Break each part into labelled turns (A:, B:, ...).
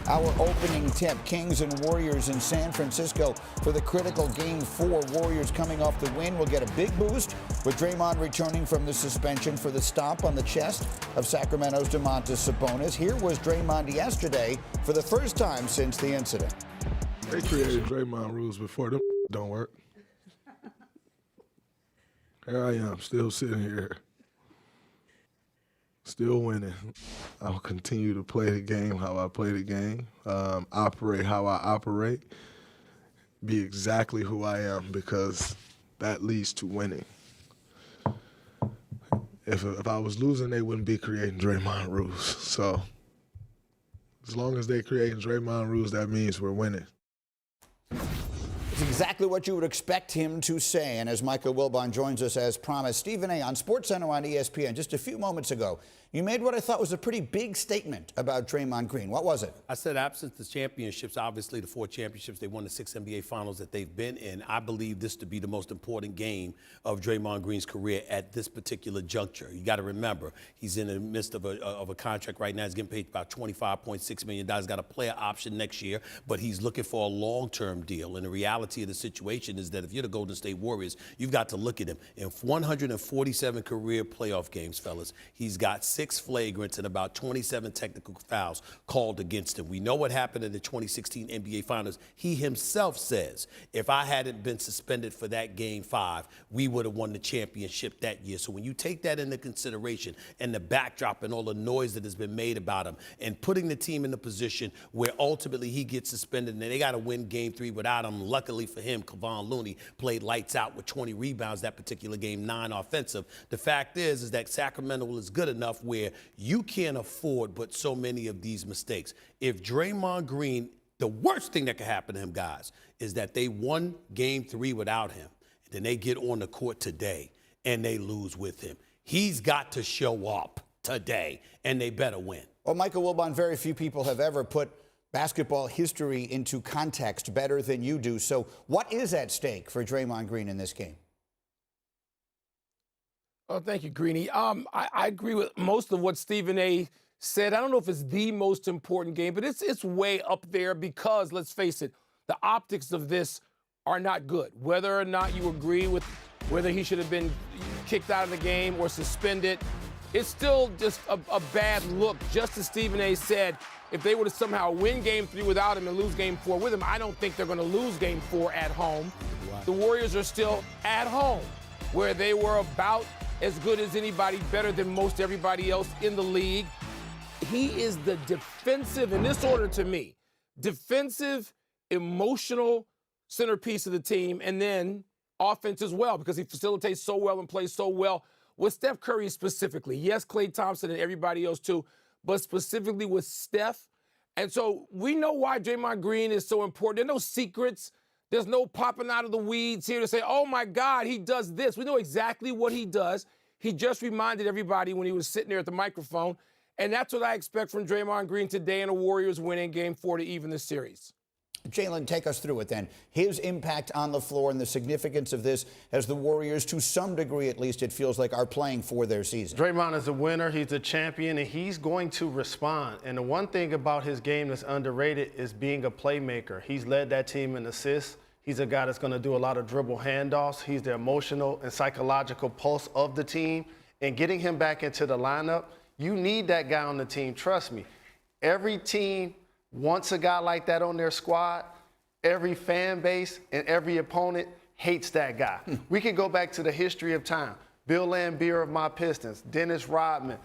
A: Our opening tip, Kings and Warriors in San Francisco for the critical Game 4. Warriors coming off the win will get a big boost with Draymond returning from the suspension for the stomp on the chest of Sacramento's Domantas Sabonis. Here was Draymond yesterday for the first time since the incident.
B: They created Draymond rules before. Them don't work. Here I am, still sitting here, still winning. I'll continue to play the game how I play the game, operate how I operate, be exactly who I am, because that leads to winning. If I was losing, they wouldn't be creating Draymond rules. So as long as they're creating Draymond rules, that means we're winning.
A: It's exactly what you would expect him to say. And as Michael Wilbon joins us as promised, Stephen A. on SportsCenter on ESPN just a few moments ago, you made what I thought was a pretty big statement about Draymond Green. What was it?
C: I said absent the championships, obviously the 4 championships, they won the 6 NBA finals that they've been in. I believe this to be the most important game of Draymond Green's career at this particular juncture. You got to remember, he's in the midst of a contract right now. He's getting paid about $25.6 million. He's got a player option next year, but he's looking for a long-term deal. And the reality of the situation is that if you're the Golden State Warriors, you've got to look at him. In 147 career playoff games, fellas, he's got 6 flagrants and about 27 technical fouls called against him. We know what happened in the 2016 NBA Finals. He himself says, if I hadn't been suspended for that Game 5, we would have won the championship that year. So when you take that into consideration and the backdrop and all the noise that has been made about him and putting the team in the position where ultimately he gets suspended and they got to win Game 3 without him, luckily for him, Kevon Looney played lights out with 20 rebounds that particular game, 9 offensive. The fact is that Sacramento is good enough where you can't afford but so many of these mistakes. If Draymond Green, the worst thing that could happen to him, guys, is that they won Game 3 without him. Then they get on the court today and they lose with him. He's got to show up today and they better win.
A: Well, Michael Wilbon, very few people have ever put basketball history into context better than you do. So what is at stake for Draymond Green in this game?
D: Oh, thank you, Greeny. I agree with most of what Stephen A. said. I don't know if it's the most important game, but it's way up there because, let's face it, the optics of this are not good. Whether or not you agree with whether he should have been kicked out of the game or suspended, it's still just a bad look. Just as Stephen A. said, if they were to somehow win Game 3 without him and lose Game 4 with him, I don't think they're going to lose Game 4 at home. Right. The Warriors are still at home, where they were about as good as anybody, better than most everybody else in the league. He is the defensive, in this order to me, defensive, emotional centerpiece of the team, and then offense as well, because he facilitates so well and plays so well with Steph Curry specifically. Yes, Klay Thompson and everybody else too, but specifically with Steph. And so we know why Draymond Green is so important. There are no secrets. There's no popping out of the weeds here to say, oh, my God, he does this. We know exactly what he does. He just reminded everybody when he was sitting there at the microphone. And that's what I expect from Draymond Green today in the Warriors winning Game 4 to even the series.
A: Jalen, take us through it then. His impact on the floor and the significance of this as the Warriors, to some degree at least, it feels like, are playing for their season.
E: Draymond is a winner. He's a champion, and he's going to respond. And the one thing about his game that's underrated is being a playmaker. He's led that team in assists. He's a guy that's going to do a lot of dribble handoffs. He's the emotional and psychological pulse of the team. And getting him back into the lineup, you need that guy on the team. Trust me. Every team wants a guy like that on their squad. Every fan base and every opponent hates that guy. We can go back to the history of time. Bill Laimbeer of my Pistons, Dennis Rodman.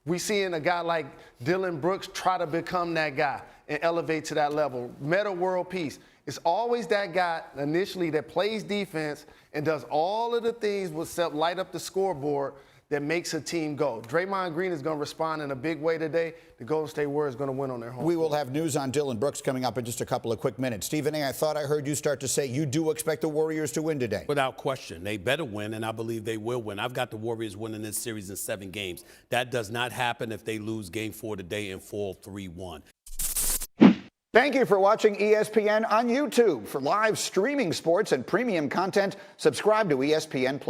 E: We seeing a guy like Dylan Brooks try to become that guy and elevate to that level. Meta World Peace. It's always that guy initially that plays defense and does all of the things that light up the scoreboard that makes a team go. Draymond Green is going to respond in a big way today. The Golden State Warriors are going to win on their home.
A: We will have news on Dylan Brooks coming up in just a couple of quick minutes. Stephen A., I thought I heard you start to say you do expect the Warriors to win today.
C: Without question. They better win, and I believe they will win. I've got the Warriors winning this series in 7 games. That does not happen if they lose Game 4 today and fall 3-1.
A: Thank you for watching ESPN on YouTube. For live streaming sports and premium content, subscribe to ESPN+.